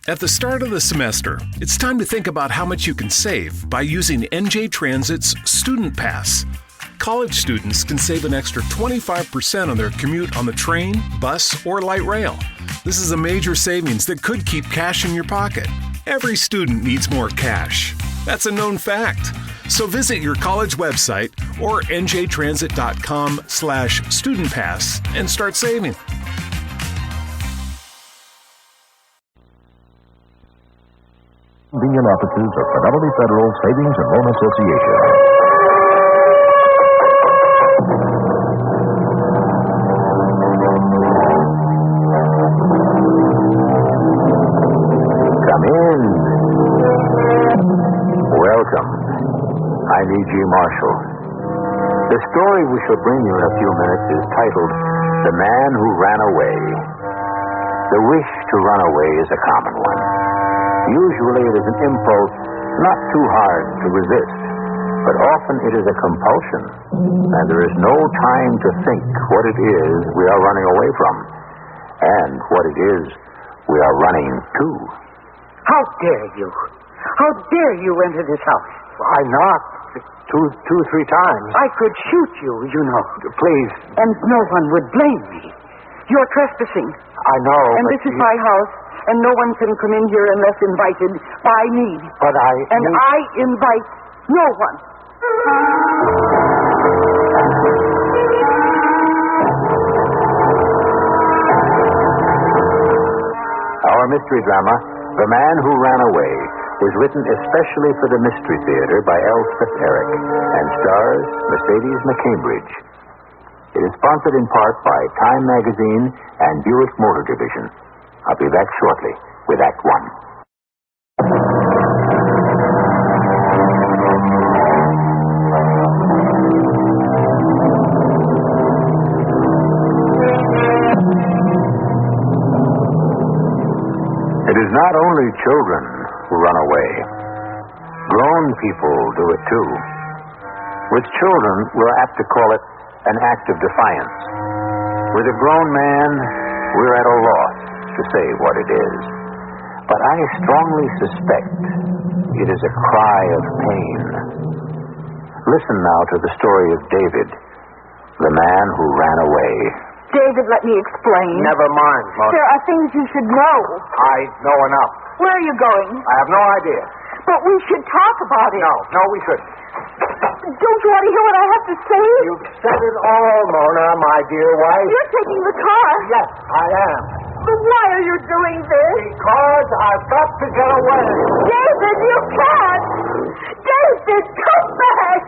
At the start of the semester, it's time to think about how much you can save by using NJ Transit's Student Pass. College students can save an extra 25% on their commute on the train, bus, or light rail. This is a major savings that could keep cash in your pocket. Every student needs more cash. That's a known fact. So visit your college website or njtransit.com/studentpass and start saving. Convenient offices of Fidelity Federal Savings and Loan Association. Come in. Welcome. I'm E.G. Marshall. The story we shall bring you in a few minutes is titled The Man Who Ran Away. The wish to run away is a common one. Usually it is an impulse not too hard to resist, but often it is a compulsion, and there is no time to think what it is we are running away from, and what it is we are running to. How dare you? How dare you enter this house? I knocked two, 3 times. I could shoot you, you know. Please. And no one would blame me. You're trespassing. I know, and this is my house. And no one can come in here unless invited by me. But I invite no one. Our mystery drama, The Man Who Ran Away, was written especially for the Mystery Theater by Elspeth Eric and stars Mercedes McCambridge. It is sponsored in part by Time Magazine and Buick Motor Division. I'll be back shortly with Act One. It is not only children who run away. Grown people do it too. With children, we're apt to call it an act of defiance. With a grown man, we're at a loss to say what it is. But I strongly suspect it is a cry of pain. Listen now to the story of David, the man who ran away. David, let me explain. Never mind, Mona. There are things you should know. I know enough. Where are you going? I have no idea. But we should talk about it. No, we shouldn't. Don't you want to hear what I have to say? You've said it all, Mona, my dear wife. You're taking the car. Yes, I am. But why are you doing this? Because I've got to get away. David, you can't. David, come back.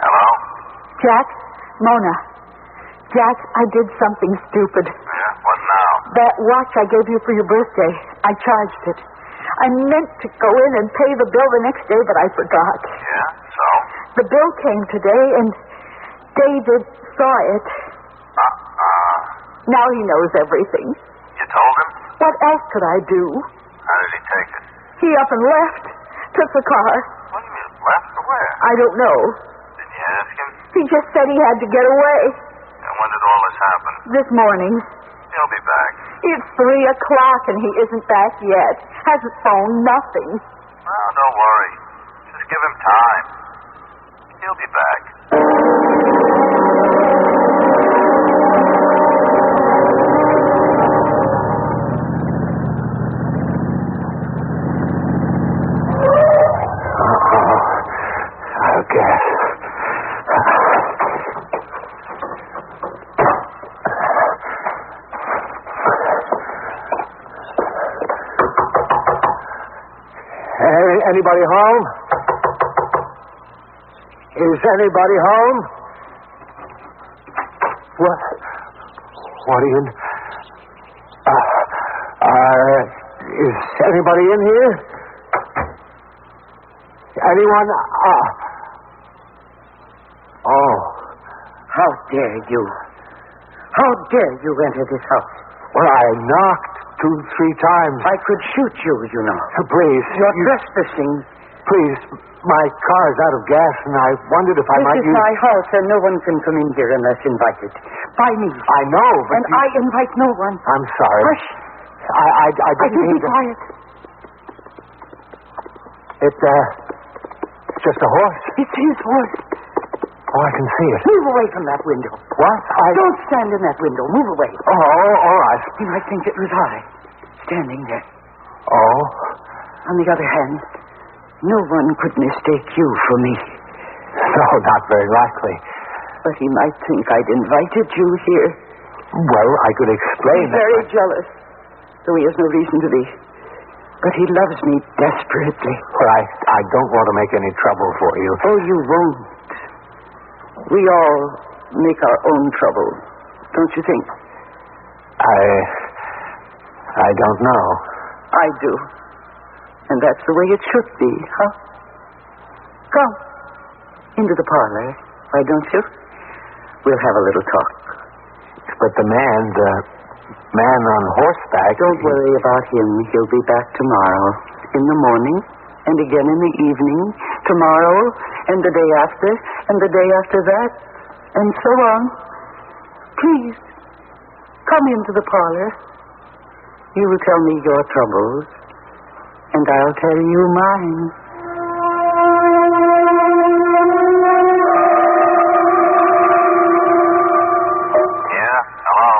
Hello? Jack, Mona. Jack, I did something stupid. Yeah? What now? That watch I gave you for your birthday, I charged it. I meant to go in and pay the bill the next day, but I forgot. Yeah? So? The bill came today, and David saw it. Now he knows everything. You told him? What else could I do? How did he take it? He up and left. Took the car. What do you mean, left or where? I don't know. Did you ask him? He just said he had to get away. And when did all this happen? This morning. He'll be back. It's 3:00 and he isn't back yet. Hasn't phoned, nothing. Well, don't worry. Just give him time. He'll be back. Anybody home? Is anybody home? What are you... is anybody in here? Anyone? Oh. How dare you? How dare you enter this house? Well, I knocked 2-3 times. I could shoot you, you know. Please. You're trespassing. Please. My car's out of gas, and I wondered if I might This is my house, and no one can come in here unless invited. By me. I know, but... And I invite no one. I'm sorry. Hush. I didn't mean Be to... quiet. It's just a horse. It's his horse. Oh, I can see it. Move away from that window. What? Don't stand in that window. Move away. Oh, all right. He might think it was I, standing there. Oh? On the other hand, no one could mistake you for me. No, not very likely. But he might think I'd invited you here. Well, I could explain He's very jealous, though he has no reason to be. But he loves me desperately. Well, I don't want to make any trouble for you. Oh, you won't. We all make our own trouble, don't you think? I don't know. I do. And that's the way it should be, huh? Come. Into the parlor, why don't you? We'll have a little talk. But the man on horseback... Don't worry about him. He'll be back tomorrow. In the morning, and again in the evening, tomorrow, and the day after, and the day after that, and so on. Please, come into the parlor. You will tell me your troubles, and I'll tell you mine. Yeah? Hello?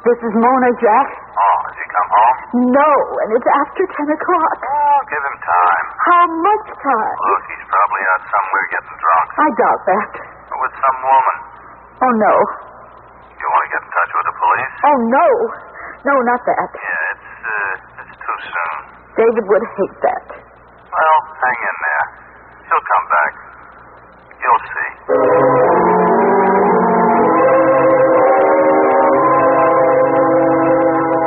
This is Mona, Jack. Oh, has he come home? No, and it's after 10 o'clock. Oh, give him time. How much time? Look, he's probably out somewhere getting drunk. I doubt that. Or with some woman. Oh, no. You want to get in touch with the police? Oh, no. No, not that. Yeah, it's too soon. David would hate that. Well, hang in there. He'll come back. You'll see.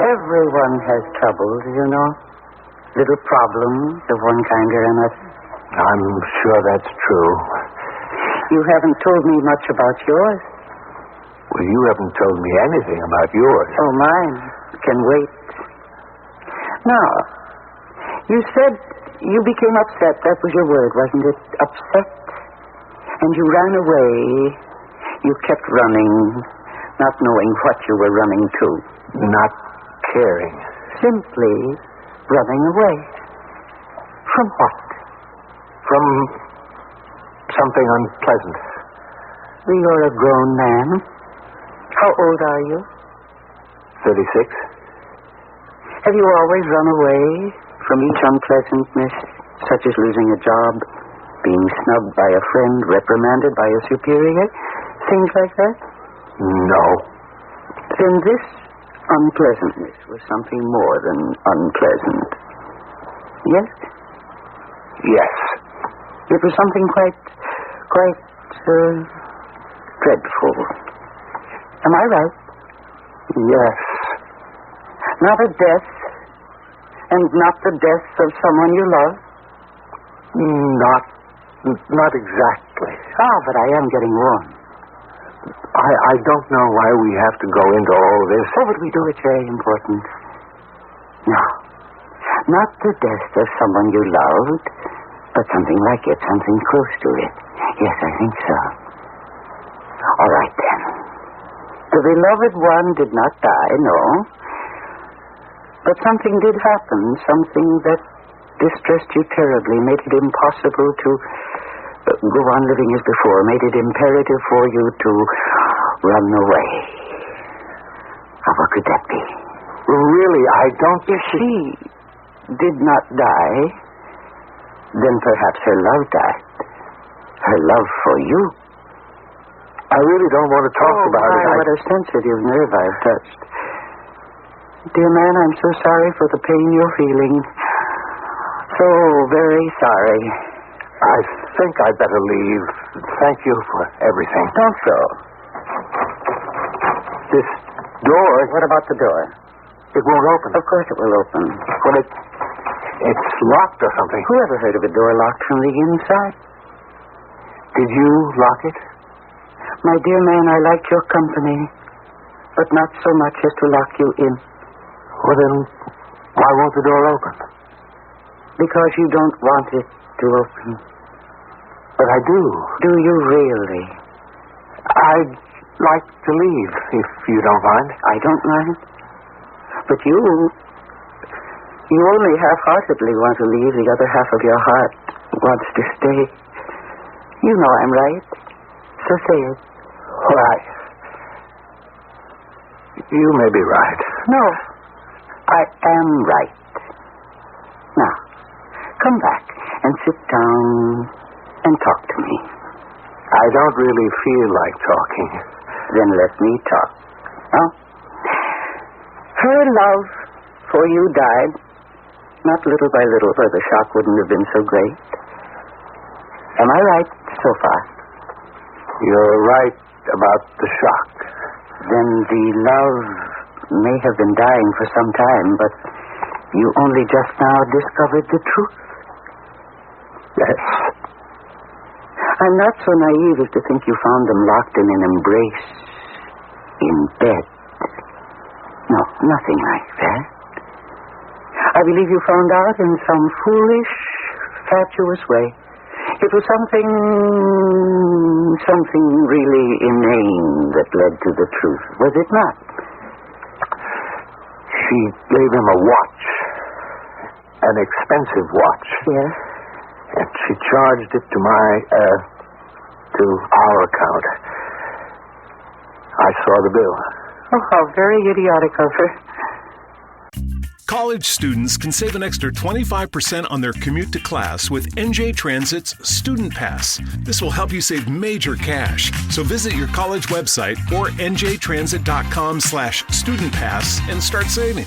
Everyone has troubles, you know. Little problems of one kind or another. I'm sure that's true. You haven't told me much about yours. Well, you haven't told me anything about yours. Oh, mine can wait. Now, you said you became upset. That was your word, wasn't it? Upset? And you ran away. You kept running, not knowing what you were running to. Not caring. Simply running away. From what? From something unpleasant. You're a grown man. How old are you? 36. Have you always run away from each unpleasantness, such as losing a job, being snubbed by a friend, reprimanded by a superior, things like that? No. Then this unpleasantness was something more than unpleasant. Yes? Yes. It was something quite dreadful. Am I right? Yes. Not a death, and not the death of someone you love? Not exactly. But I am getting warm. I don't know why we have to go into all this. Oh, but we do. It's very important. No. Not the death of someone you loved, but something like it, something close to it. Yes, I think so. All right, then. The beloved one did not die, no. But something did happen, something that distressed you terribly, made it impossible to go on living as before, made it imperative for you to run away. What could that be? Really, I don't... If she did not die, then perhaps her love died. Her love for you. I really don't want to talk about it. What a sensitive nerve I've touched. Dear man, I'm so sorry for the pain you're feeling. So very sorry. I think I'd better leave. Thank you for everything. Don't go. This door... What about the door? It won't open. Of course it will open. Well, it's locked or something. Who ever heard of a door locked from the inside? Did you lock it? My dear man, I liked your company, but not so much as to lock you in. Well, then, why won't the door open? Because you don't want it to open. But I do. Do you really? I'd like to leave, if you don't mind. I don't mind. But you only half-heartedly want to leave. The other half of your heart wants to stay. You know I'm right. So say it. Why? You may be right. No, I am right. Now, come back and sit down and talk to me. I don't really feel like talking. Then let me talk. Huh? Her love for you died, not little by little, for the shock wouldn't have been so great. Am I right so far? You're right about the shock. Then the love may have been dying for some time, but you only just now discovered the truth. Yes. I'm not so naive as to think you found them locked in an embrace in bed. No, nothing like that. I believe you found out in some foolish, fatuous way. It was something really inane that led to the truth, was it not? She gave him a watch. An expensive watch. Yes? And she charged it to our account. I saw the bill. Oh, how very idiotic of her. College students can save an extra 25% on their commute to class with NJ Transit's Student Pass. This will help you save major cash. So visit your college website or njtransit.com/studentpass and start saving.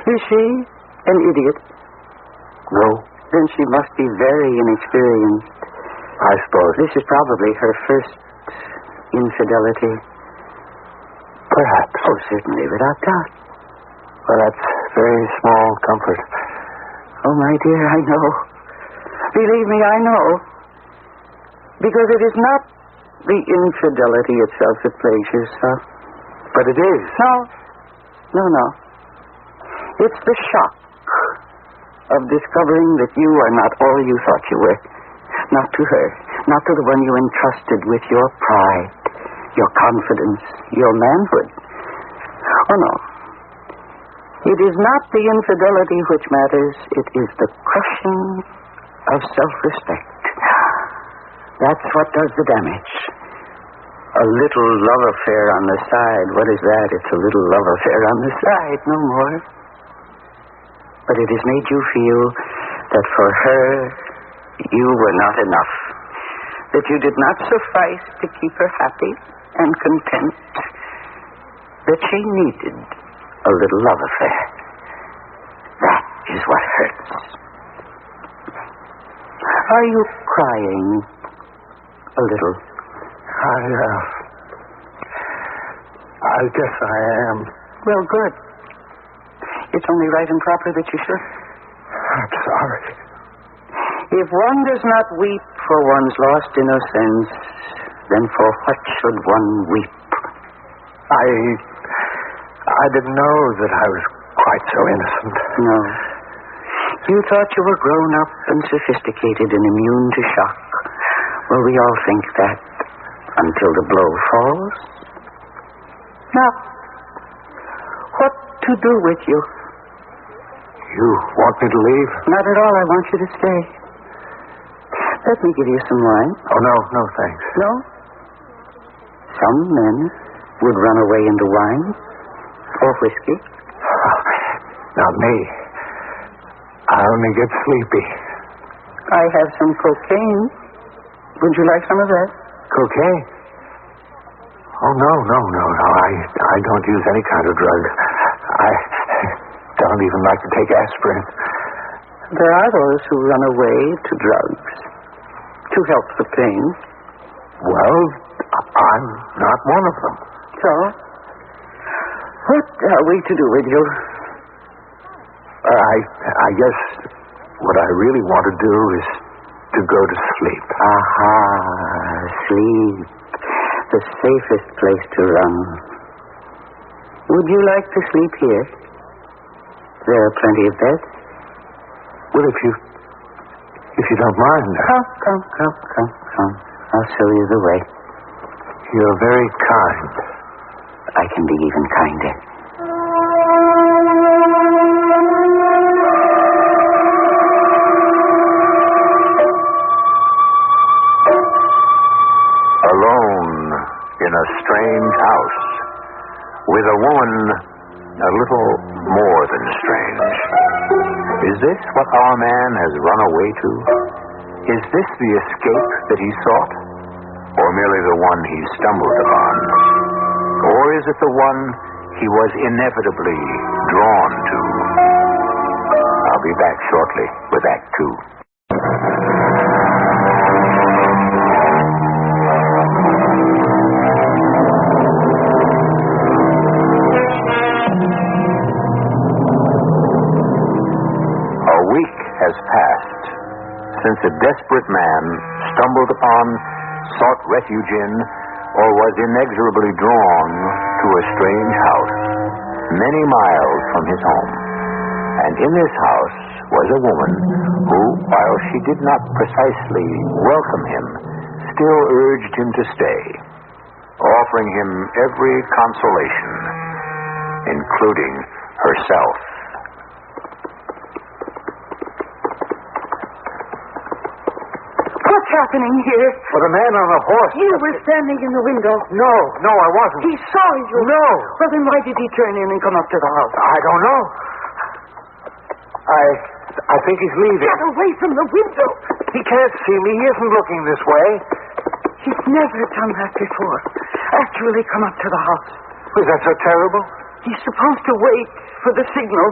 Is she an idiot? No, Then she must be very inexperienced. I suppose. This is probably her first infidelity. Perhaps. Oh, certainly, without doubt. Well, that's very small comfort. Oh, my dear, I know. Believe me, I know. Because it is not the infidelity itself that plagues you so. But it is. No. It's the shock of discovering that you are not all you thought you were. Not to her. Not to the one you entrusted with your pride, your confidence, your manhood. Oh, no. It is not the infidelity which matters. It is the crushing of self-respect. That's what does the damage. A little love affair on the side. What is that? It's a little love affair on the side, no more. But it has made you feel that for her, you were not enough. That you did not suffice to keep her happy and content. That she needed a little love affair. That is what hurts. Are you crying a little? I guess I am. Well, good. It's only right and proper that you should. I'm sorry. If one does not weep for one's lost innocence, then for what should one weep? I didn't know that I was quite so innocent. No. You thought you were grown up and sophisticated and immune to shock. Well, we all think that until the blow falls. Now, what to do with you? You want me to leave? Not at all. I want you to stay. Let me give you some wine. Oh, no, thanks. No? Some men would run away into wine or whiskey. Not me. I only get sleepy. I have some cocaine. Would you like some of that? Cocaine? Oh, no. I don't use any kind of drug. I don't even like to take aspirin. There are those who run away to drugs to help the pain. Well, I'm not one of them. So, what are we to do with you? I guess what I really want to do is to go to sleep. Aha, sleep. The safest place to run. Would you like to sleep here? There are plenty of beds. Well, if you don't mind. Come. I'll show you the way. You're very kind. I can be even kinder. Alone in a strange house with a woman a little more than strange. Is this what our man has run away to? Is this the escape that he sought? Or merely the one he stumbled upon? Or is it the one he was inevitably drawn to? I'll be back shortly with Act 2. Has passed since a desperate man stumbled upon, sought refuge in, or was inexorably drawn to a strange house many miles from his home. And in this house was a woman who, while she did not precisely welcome him, still urged him to stay, offering him every consolation, including herself. What's happening here? For the man on the horse. You were standing in the window. No, I wasn't. He saw you. No. Well, then why did he turn in and come up to the house? I don't know. I think he's leaving. Get away from the window. He can't see me. He isn't looking this way. He's never done that before. Actually come up to the house. Is that so terrible? He's supposed to wait for the signal.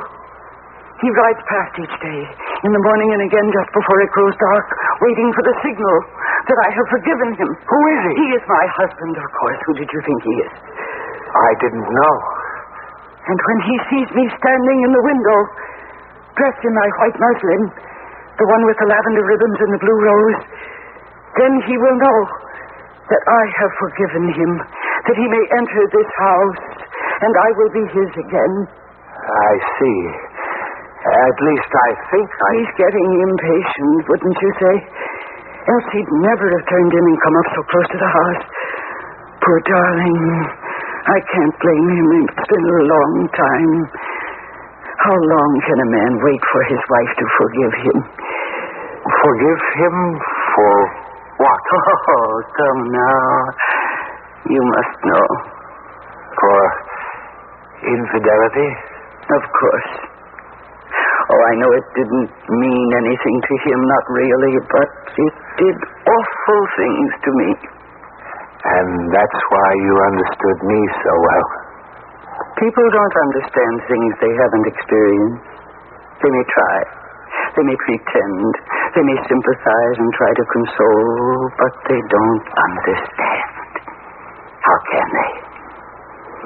He rides past each day, in the morning and again just before it grows dark, waiting for the signal that I have forgiven him. Who is he? He is my husband, of course. Who did you think he is? I didn't know. And when he sees me standing in the window, dressed in my white muslin, the one with the lavender ribbons and the blue rose, then he will know that I have forgiven him, that he may enter this house, and I will be his again. I see. At least I think He's getting impatient, wouldn't you say? Else he'd never have turned in and come up so close to the house. Poor darling. I can't blame him. It's been a long time. How long can a man wait for his wife to forgive him? Forgive him for what? Oh, come now. You must know. For infidelity? Of course. Oh, I know it didn't mean anything to him, not really, but it did awful things to me. And that's why you understood me so well. People don't understand things they haven't experienced. They may try. They may pretend. They may sympathize and try to console, but they don't understand. How can they?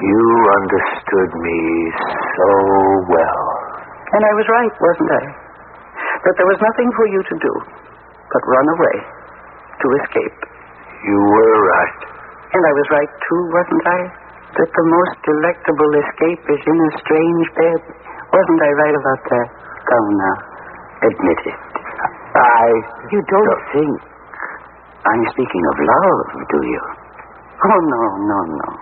You understood me so well. And I was right, wasn't I? That there was nothing for you to do but run away, to escape. You were right. And I was right, too, wasn't I? That the most delectable escape is in a strange bed. Wasn't I right about that? Come now, admit it. You don't think I'm speaking of love, do you? Oh, no.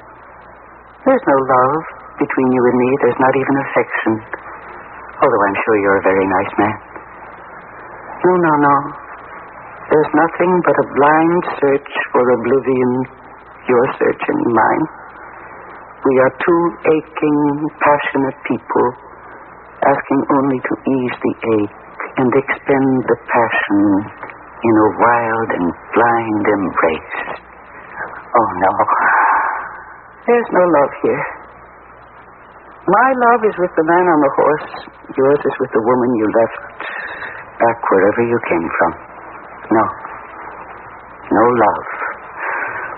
There's no love between you and me. There's not even affection. Although I'm sure you're a very nice man. No. There's nothing but a blind search for oblivion, your search and mine. We are two aching, passionate people, asking only to ease the ache and expend the passion in a wild and blind embrace. Oh, no. There's no love here. My love is with the man on the horse. Yours is with the woman you left back wherever you came from. No love.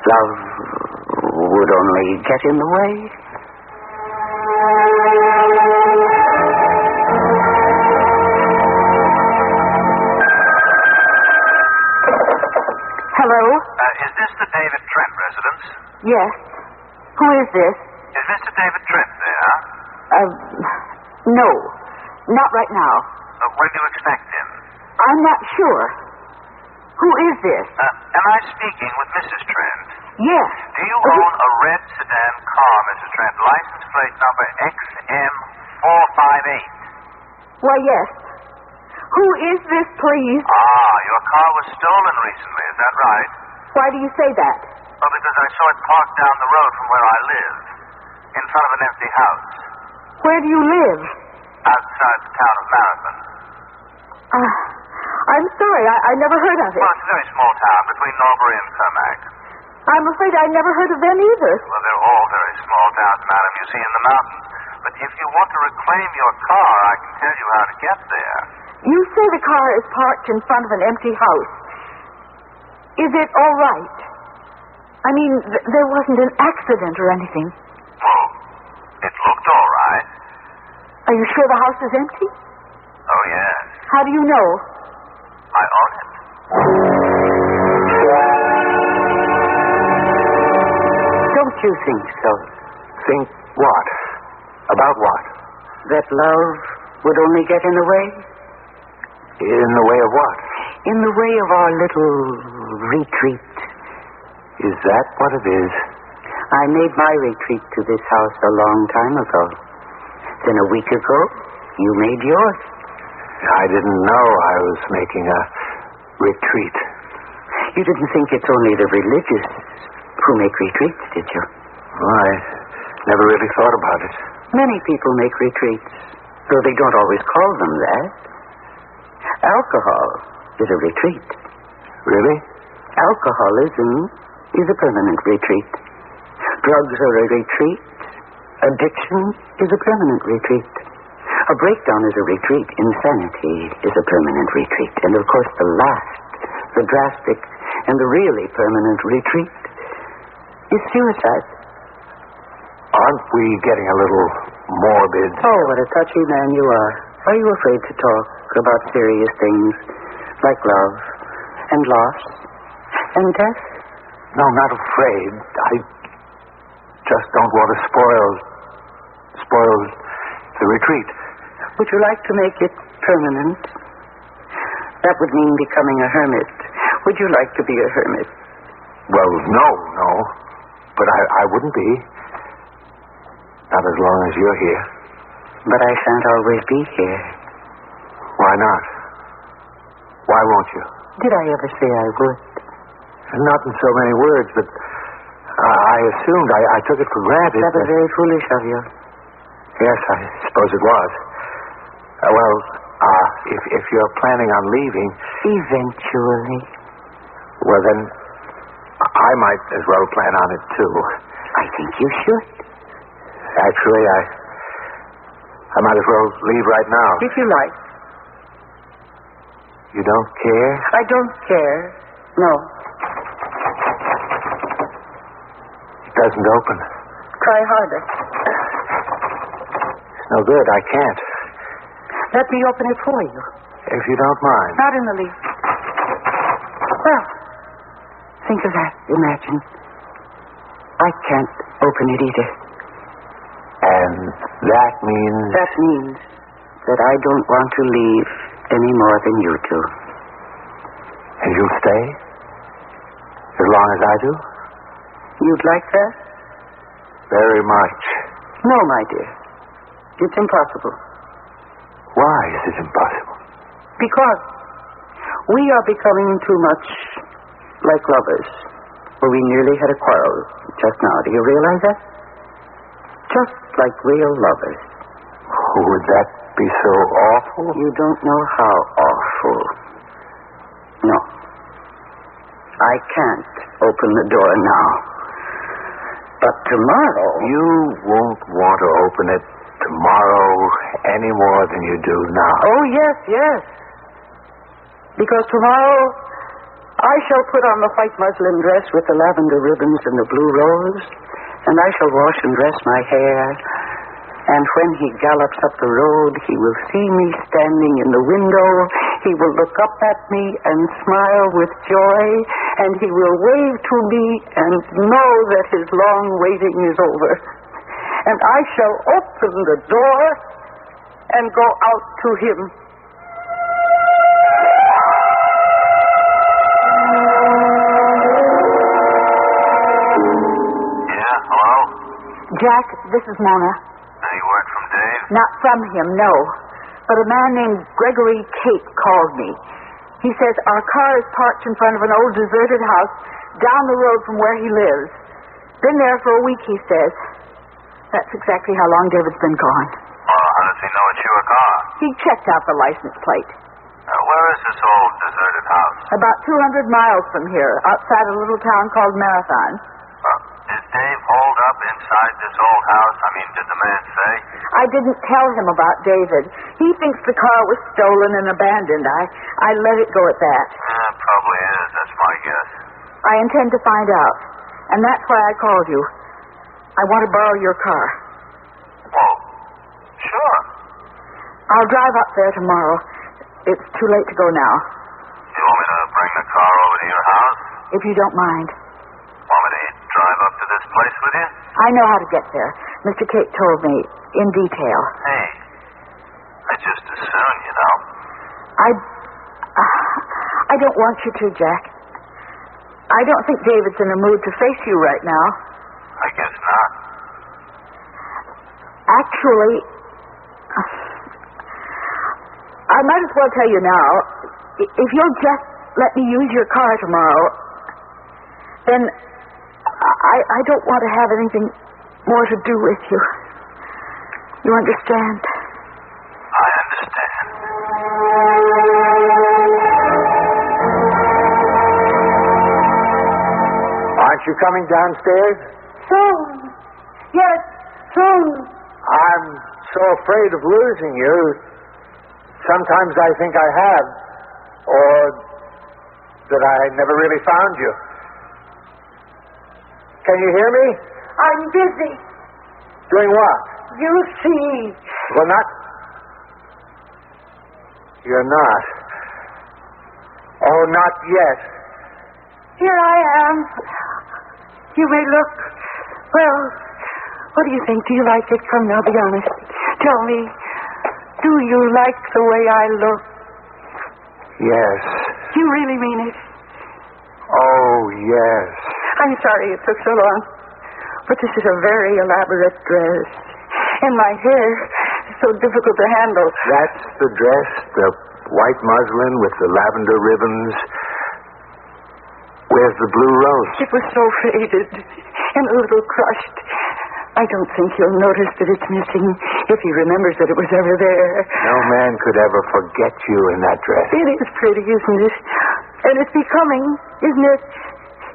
Love would only get in the way. Hello? Is this the David Trent residence? Yes. Who is this? Is Mr. David Trent there? No. Not right now. When do you expect him? I'm not sure. Who is this? Am I speaking with Mrs. Trent? Yes. Do you own a red sedan car, Mrs. Trent? License plate number XM458. Why, yes. Who is this, please? Your car was stolen recently, is that right? Why do you say that? Well, because I saw it parked down the road from where I live, in front of an empty house, Where do you live? outside the town of Marathon. I'm sorry, I never heard of it. Well, it's a very small town between Norbury and Kermack. I'm afraid I never heard of them either. Well, they're all very small towns, madam, you see in the mountains. But if you want to reclaim your car, I can tell you how to get there. You say the car is parked in front of an empty house. Is it all right? I mean, there wasn't an accident or anything. Well, it looked all right. Are you sure the house is empty? Oh, yes. How do you know? I own it. Don't you think so? Think what? About what? That love would only get in the way? In the way of what? In the way of our little retreat. Is that what it is? I made my retreat to this house a long time ago. Then a week ago, you made yours. I didn't know I was making a retreat. You didn't think it's only the religious who make retreats, did you? Well, I never really thought about it. Many people make retreats, though they don't always call them that. Alcohol is a retreat. Really? Alcoholism is a permanent retreat. Drugs are a retreat. Addiction is a permanent retreat. A breakdown is a retreat. Insanity is a permanent retreat. And of course the last, the drastic, and the really permanent retreat is suicide. Aren't we getting a little morbid? Oh, what a touchy man you are. Are you afraid to talk about serious things like love and loss and death? No, I'm not afraid. I just don't want to spoil the retreat. Would you like to make it permanent? That would mean becoming a hermit. Would you like to be a hermit? Well, no. But I wouldn't be. Not as long as you're here. But I shan't always be here. Why not? Why won't you? Did I ever say I would? Not in so many words, but I assumed, I took it for granted. That was very foolish of you. Yes, I suppose it was. If you're planning on leaving... Eventually. Well, then, I might as well plan on it, too. I think you should. Actually, I might as well leave right now. If you like. You don't care? I don't care. No. It doesn't open. Try harder. It's no good. I can't. Let me open it for you. If you don't mind. Not in the least. Well, think of that. Imagine. I can't open it either. And that means... That means that I don't want to leave any more than you do. And you'll stay? As long as I do? You'd like that? Very much. No, my dear. It's impossible. Why is it impossible? Because we are becoming too much like lovers. Well, we nearly had a quarrel just now. Do you realize that? Just like real lovers. Would that be so awful? You don't know how awful. No. I can't open the door now. But tomorrow... You won't want to open it tomorrow any more than you do now. Oh, yes. Because tomorrow I shall put on the white muslin dress with the lavender ribbons and the blue rose, and I shall wash and dress my hair, and when he gallops up the road, he will see me standing in the window, he will look up at me and smile with joy, and he will wave to me and know that his long waiting is over. And I shall open the door, and go out to him. Yeah, hello? Jack, this is Mona. Any word from Dave? Not from him, no. But a man named Gregory Cape called me. He says our car is parked in front of an old deserted house down the road from where he lives. Been there for a week, he says. That's exactly how long David's been gone. How does he know it's your car? He checked out the license plate. Where is this old deserted house? About 200 miles from here, outside a little town called Marathon. Is Dave holed up inside this old house? I mean, did the man say? I didn't tell him about David. He thinks the car was stolen and abandoned. I let it go at that. Probably is. That's my guess. I intend to find out. And that's why I called you. I want to borrow your car. Oh, sure. I'll drive up there tomorrow. It's too late to go now. You want me to bring the car over to your house? If you don't mind. Want me to drive up to this place with you? I know how to get there. Mr. Kate told me in detail. Hey, I just as soon, you know. I don't want you to, Jack. I don't think David's in a mood to face you right now. I guess not. Actually, I might as well tell you now, if you'll just let me use your car tomorrow, then I don't want to have anything more to do with you. You understand? I understand. Aren't you coming downstairs? Soon. Yes, soon. I'm so afraid of losing you. Sometimes I think I have, or that I never really found you. Can you hear me? I'm busy. Doing what? You see. Well, not... You're not. Oh, not yet. Here I am. You may look... Well, what do you think? Do you like it? Come now, be honest. Tell me, do you like the way I look? Yes. You really mean it? Oh, yes. I'm sorry it took so long. But this is a very elaborate dress. And my hair is so difficult to handle. That's the dress, the white muslin with the lavender ribbons. Where's the blue rose? It was so faded and a little crushed. I don't think he'll notice that it's missing if he remembers that it was ever there. No man could ever forget you in that dress. It is pretty, isn't it? And it's becoming, isn't it?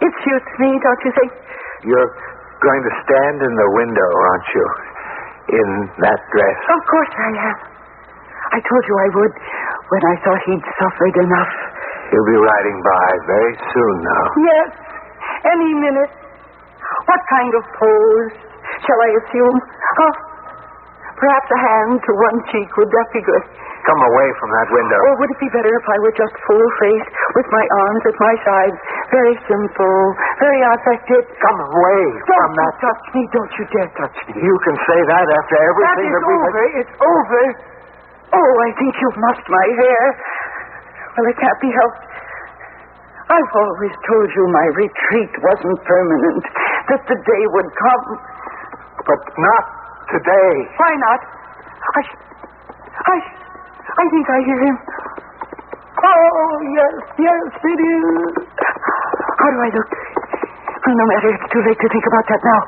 It suits me, don't you think? You're going to stand in the window, aren't you? In that dress. Of course I am. I told you I would when I thought he'd suffered enough. He'll be riding by very soon now. Yes, any minute. What kind of pose shall I assume? Oh, perhaps a hand to one cheek. Would that be good? Come away from that window. Or would it be better if I were just full face with my arms at my sides? Very simple, very unaffected. Come away from that. Don't touch me. Don't you dare touch me. You can say that after everything That is we've... over. It's over. Oh, I think you've mussed my hair. Well, it can't be helped. I've always told you my retreat wasn't permanent, that the day would come. But not today. Why not? I think I hear him. Oh, yes, it is. How do I look? Oh, no matter, it's too late to think about that now.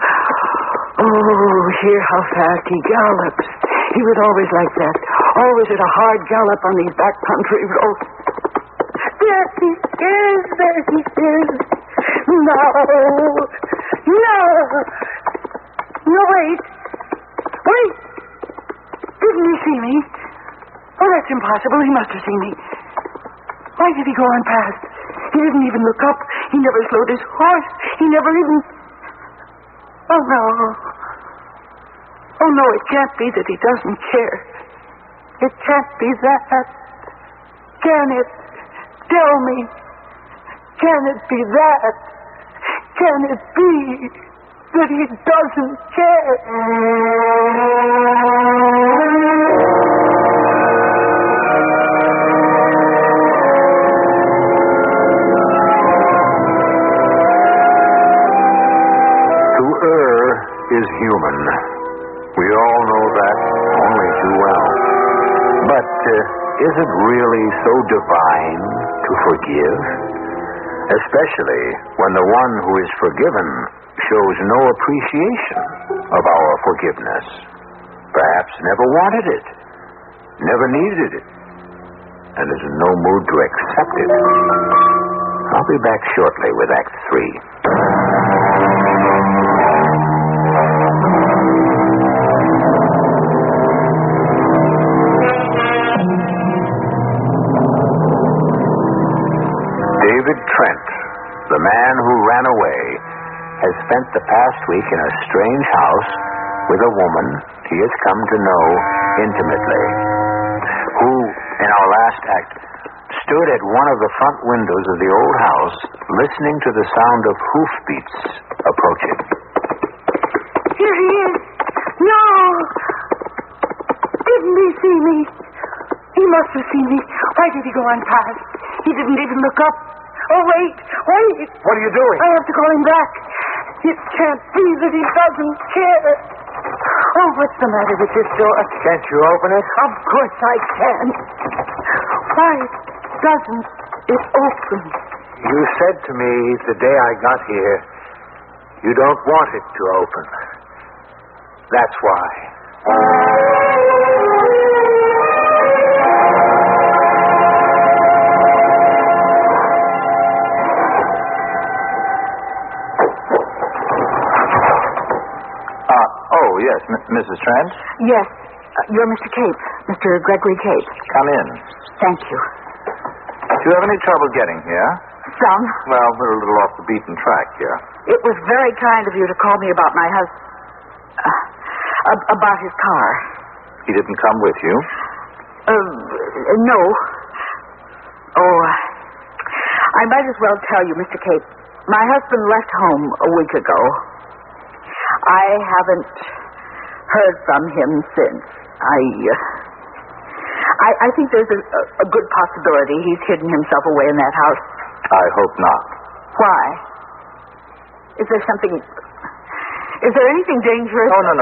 Oh, hear how fast he gallops. He was always like that, always at a hard gallop on these back country roads. There he is. No. No, wait. Didn't he see me? Oh, that's impossible. He must have seen me. Why did he go on past? He didn't even look up. He never slowed his horse. He never even... Oh, no. Oh, no, it can't be that he doesn't care. It can't be that. Can it? Tell me. Can it be that? Can it be that he doesn't care? Is it really so divine to forgive? Especially when the one who is forgiven shows no appreciation of our forgiveness. Perhaps never wanted it, never needed it, and is in no mood to accept it. I'll be back shortly with Act 3. David Trent, the man who ran away, has spent the past week in a strange house with a woman he has come to know intimately, who, in our last act, stood at one of the front windows of the old house, listening to the sound of hoofbeats approaching. Here he is. No! Didn't he see me? He must have seen me. Why did he go on past? He didn't even look up. Oh, wait. What are you doing? I have to call him back. It can't be that he doesn't care. Oh, what's the matter with this door? Can't you open it? Of course I can. Why doesn't it open? You said to me the day I got here, you don't want it to open. That's why. Yes, Mrs. Trent? Yes. You're Mr. Cape. Mr. Gregory Cape. Come in. Thank you. Do you have any trouble getting here? Some. Well, we're a little off the beaten track here. It was very kind of you to call me about my husband. About his car. He didn't come with you? No. Oh, I might as well tell you, Mr. Cape. My husband left home a week ago. I haven't heard from him since. I think there's a good possibility he's hidden himself away in that house. I hope not. Why? Is there anything dangerous? Oh, no.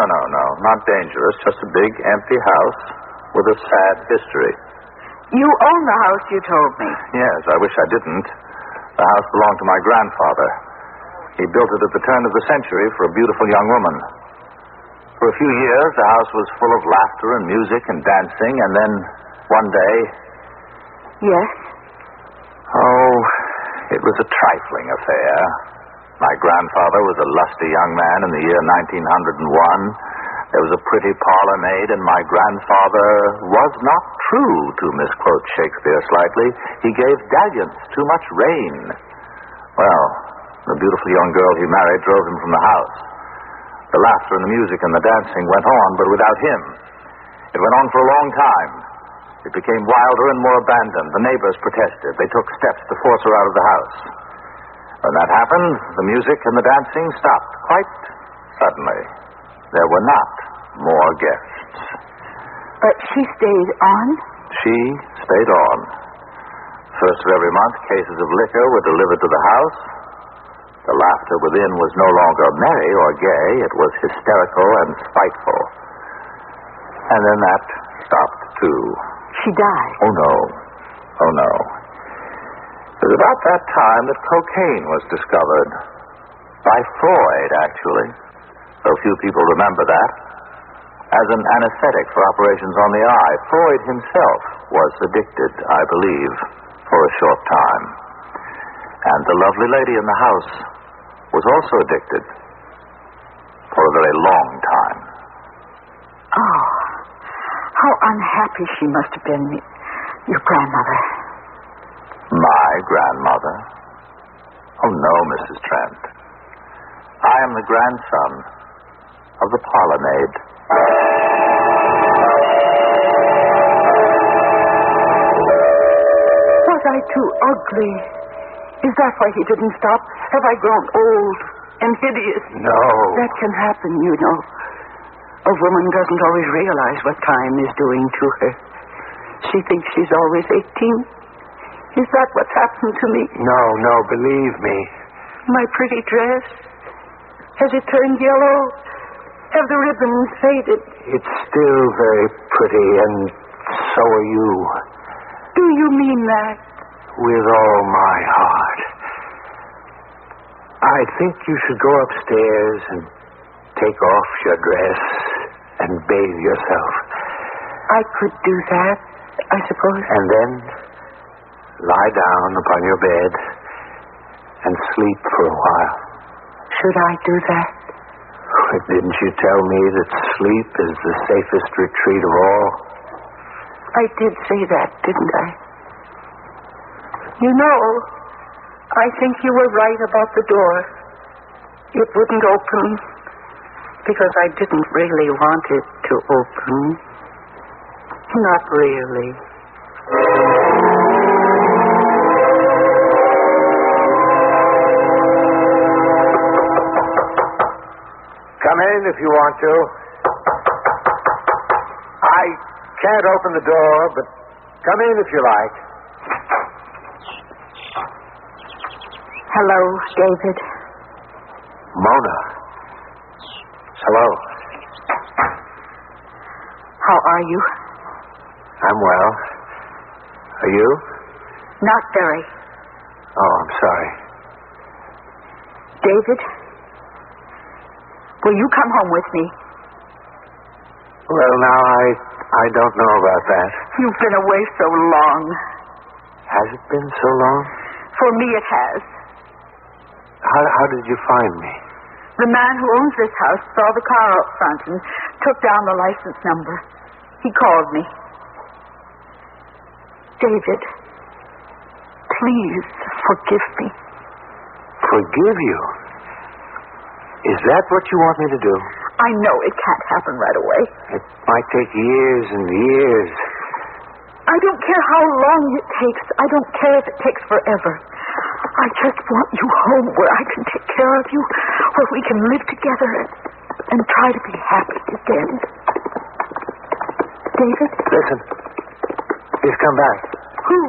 Not dangerous. Just a big, empty house with a sad history. You own the house, you told me. Yes, I wish I didn't. The house belonged to my grandfather. He built it at the turn of the century for a beautiful young woman. For a few years, the house was full of laughter and music and dancing, and then one day... Yes? Oh, it was a trifling affair. My grandfather was a lusty young man in the year 1901. There was a pretty parlor maid, and my grandfather was not true, to misquote Shakespeare slightly. He gave dalliance too much rain. Well, the beautiful young girl he married drove him from the house. The laughter and the music and the dancing went on, but without him. It went on for a long time. It became wilder and more abandoned. The neighbors protested. They took steps to force her out of the house. When that happened, the music and the dancing stopped quite suddenly. There were not more guests. But she stayed on? She stayed on. First of every month, cases of liquor were delivered to the house. The laughter within was no longer merry or gay. It was hysterical and spiteful. And then that stopped, too. She died? Oh, no. It was about that time that cocaine was discovered. By Freud, actually. Though few people remember that. As an anesthetic for operations on the eye, Freud himself was addicted, I believe, for a short time. And the lovely lady in the house was also addicted for a very long time. Oh, how unhappy she must have been, your grandmother. My grandmother? Oh, no, Mrs. Trent. I am the grandson of the parlor maid. Was I too ugly? Is that why he didn't stop? Have I grown old and hideous? No. That can happen, you know. A woman doesn't always realize what time is doing to her. She thinks she's always 18. Is that what's happened to me? No, believe me. My pretty dress? Has it turned yellow? Have the ribbons faded? It's still very pretty, and so are you. Do you mean that? With all my heart. I think you should go upstairs and take off your dress and bathe yourself. I could do that, I suppose. And then lie down upon your bed and sleep for a while. Should I do that? Didn't you tell me that sleep is the safest retreat of all? I did say that, didn't I? You know, I think you were right about the door. It wouldn't open because I didn't really want it to open. Not really. Come in if you want to. I can't open the door, but come in if you like. Hello, David. Mona. Hello. How are you? I'm well. Are you? Not very. Oh, I'm sorry. David, will you come home with me? Well, now, I don't know about that. You've been away so long. Has it been so long? For me, it has. How did you find me? The man who owns this house saw the car out front and took down the license number. He called me. David, please forgive me. Forgive you? Is that what you want me to do? I know it can't happen right away. It might take years and years. I don't care how long it takes. I don't care if it takes forever. I just want you home where I can take care of you, where we can live together and try to be happy again. David? Listen. He's come back. Who?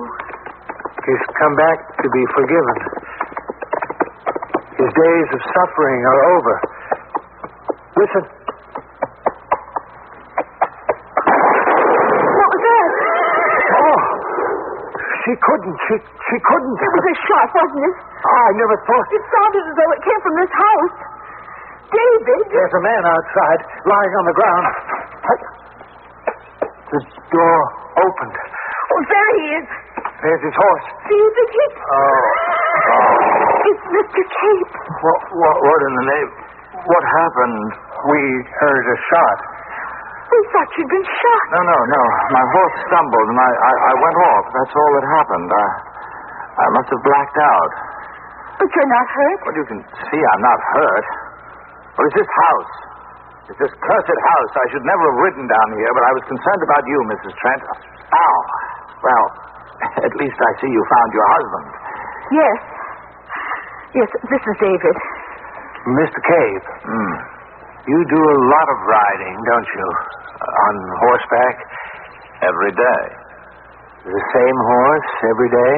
He's come back to be forgiven. His days of suffering are over. Listen. What was that? Oh, she couldn't. She couldn't. It was a shot, wasn't it? Oh, I never thought. It sounded as though it came from this house. David! There's a man outside, lying on the ground. The door opened. Oh, there he is. There's his horse. David, Oh. it's Mr. Cape. What in the name? What happened? We heard a shot. We thought you'd been shot. No. My horse stumbled and I went off. That's all that happened. I must have blacked out. But you're not hurt? Well, you can see I'm not hurt. What is this house? It's this cursed house. I should never have ridden down here, but I was concerned about you, Mrs. Trent. Ow. Well, at least I see you found your husband. Yes. Yes, this is David. Mr. Cape. You do a lot of riding, don't you? On horseback? Every day. The same horse every day?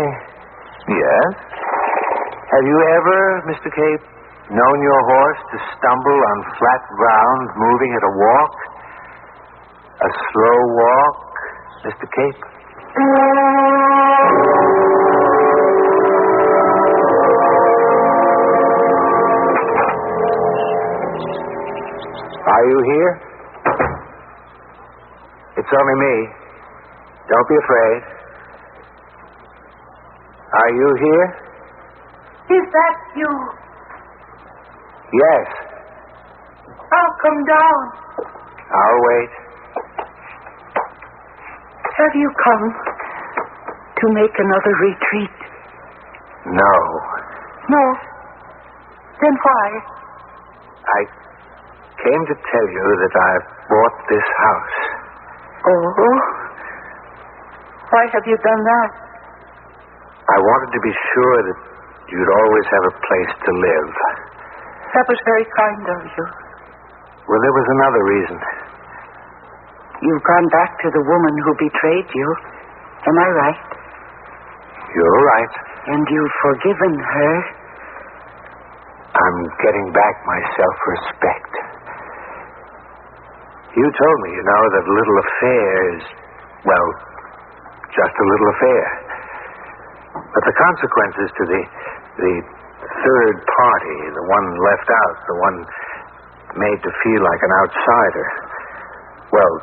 Yes? Have you ever, Mr. Cape, known your horse to stumble on flat ground, moving at a walk? A slow walk, Mr. Cape? Are you here? It's only me. Don't be afraid. Are you here? Is that you? Yes. I'll come down. I'll wait. Have you come to make another retreat? No. No. Then why? I came to tell you that I've bought this house. Oh? Why have you done that? I wanted to be sure that you'd always have a place to live. That was very kind of you. Well, there was another reason. You've gone back to the woman who betrayed you. Am I right? You're right. And you've forgiven her. I'm getting back my self-respect. You told me, that little affairs, well, just a little affair. But the consequences to the third party, the one left out, the one made to feel like an outsider, well,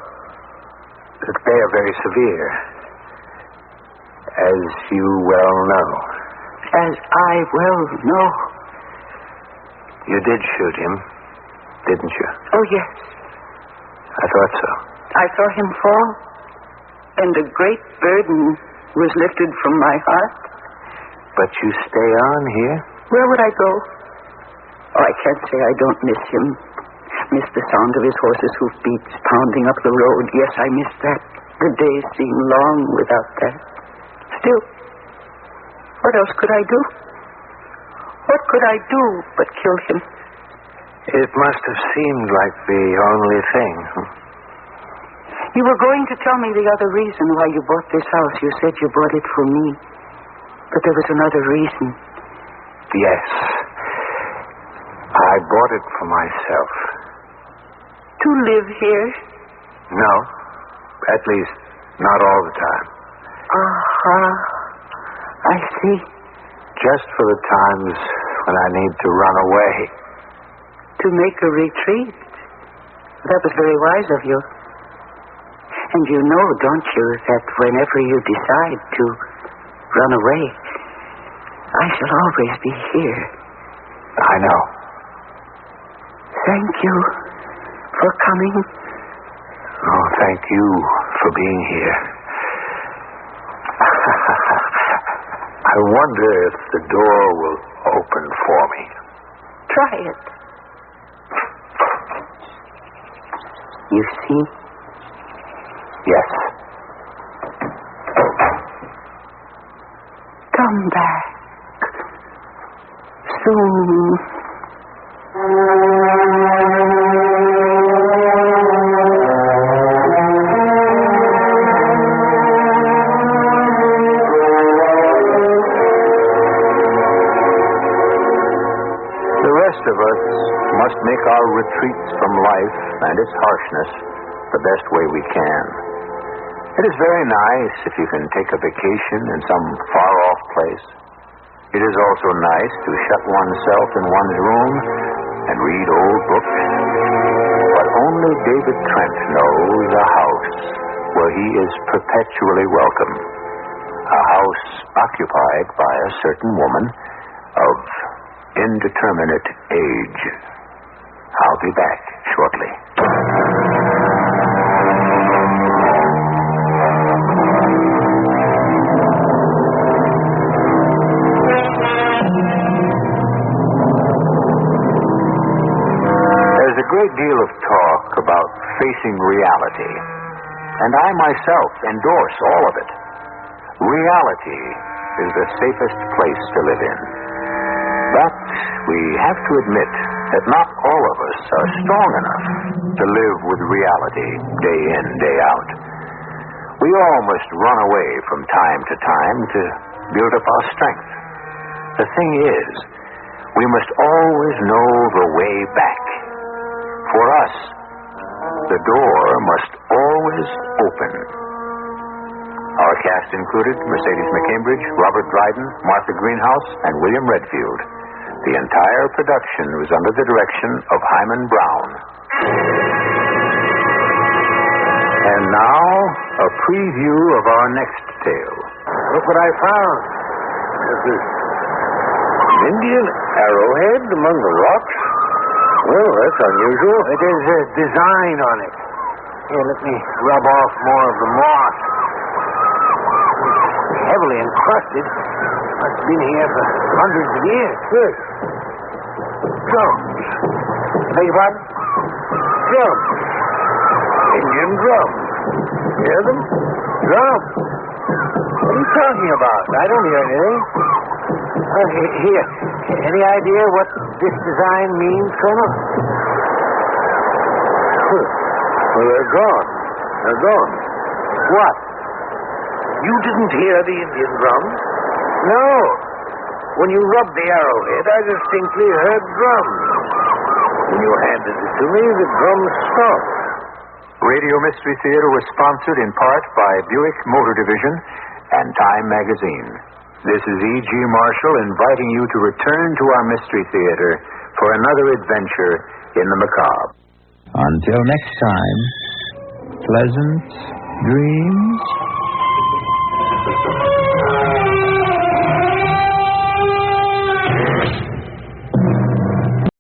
they are very severe, as you well know. As I well know. You did shoot him, didn't you? Oh, yes. I thought so. I saw him fall, and a great burden was lifted from my heart. But you stay on here? Where would I go? Oh, I can't say I don't miss him. Miss the sound of his horse's hoofbeats pounding up the road. Yes, I miss that. The days seem long without that. Still, what else could I do? What could I do but kill him? It must have seemed like the only thing. You were going to tell me the other reason why you bought this house. You said you bought it for me. But there was another reason. Yes. I bought it for myself. To live here? No. At least, not all the time. I see. Just for the times when I need to run away. To make a retreat? That was very wise of you. And you know, don't you, that whenever you decide to run away, I shall always be here. I know. Thank you for coming. Oh, thank you for being here. I wonder if the door will open for me. Try it. You see? Yes. Come back. Soon. The rest of us must make our retreats from life and its harshness the best way we can. It is very nice if you can take a vacation in some far-off place. It is also nice to shut oneself in one's room and read old books. But only David Trent knows a house where he is perpetually welcome. A house occupied by a certain woman of indeterminate age. I'll be back shortly. There's a great deal of talk about facing reality, and I myself endorse all of it. Reality is the safest place to live in. But we have to admit that not all of us are strong enough to live with reality day in, day out. We all must run away from time to time to build up our strength. The thing is, we must always know the way back. For us, the door must always open. Our cast included Mercedes McCambridge, Robert Dryden, Martha Greenhouse, and William Redfield. The entire production was under the direction of Hyman Brown. And now, a preview of our next tale. Look what I found. There's this Indian arrowhead among the rocks. Well, that's unusual. There's a design on it. Here, let me rub off more of the moss. It's heavily encrusted. Must have been here for hundreds of years. Yes. Drums. Beg your pardon? Drums. Indian drums. Hear them? Drums. What are you talking about? I don't hear anything. Here. Any idea what this design means, Colonel? Well, they're gone. They're gone. What? You didn't hear the Indian drums? No. When you rubbed the arrowhead, I distinctly heard drums. When you handed it to me, the drums stopped. Radio Mystery Theater was sponsored in part by Buick Motor Division and Time Magazine. This is E.G. Marshall inviting you to return to our Mystery Theater for another adventure in the macabre. Until next time, pleasant dreams.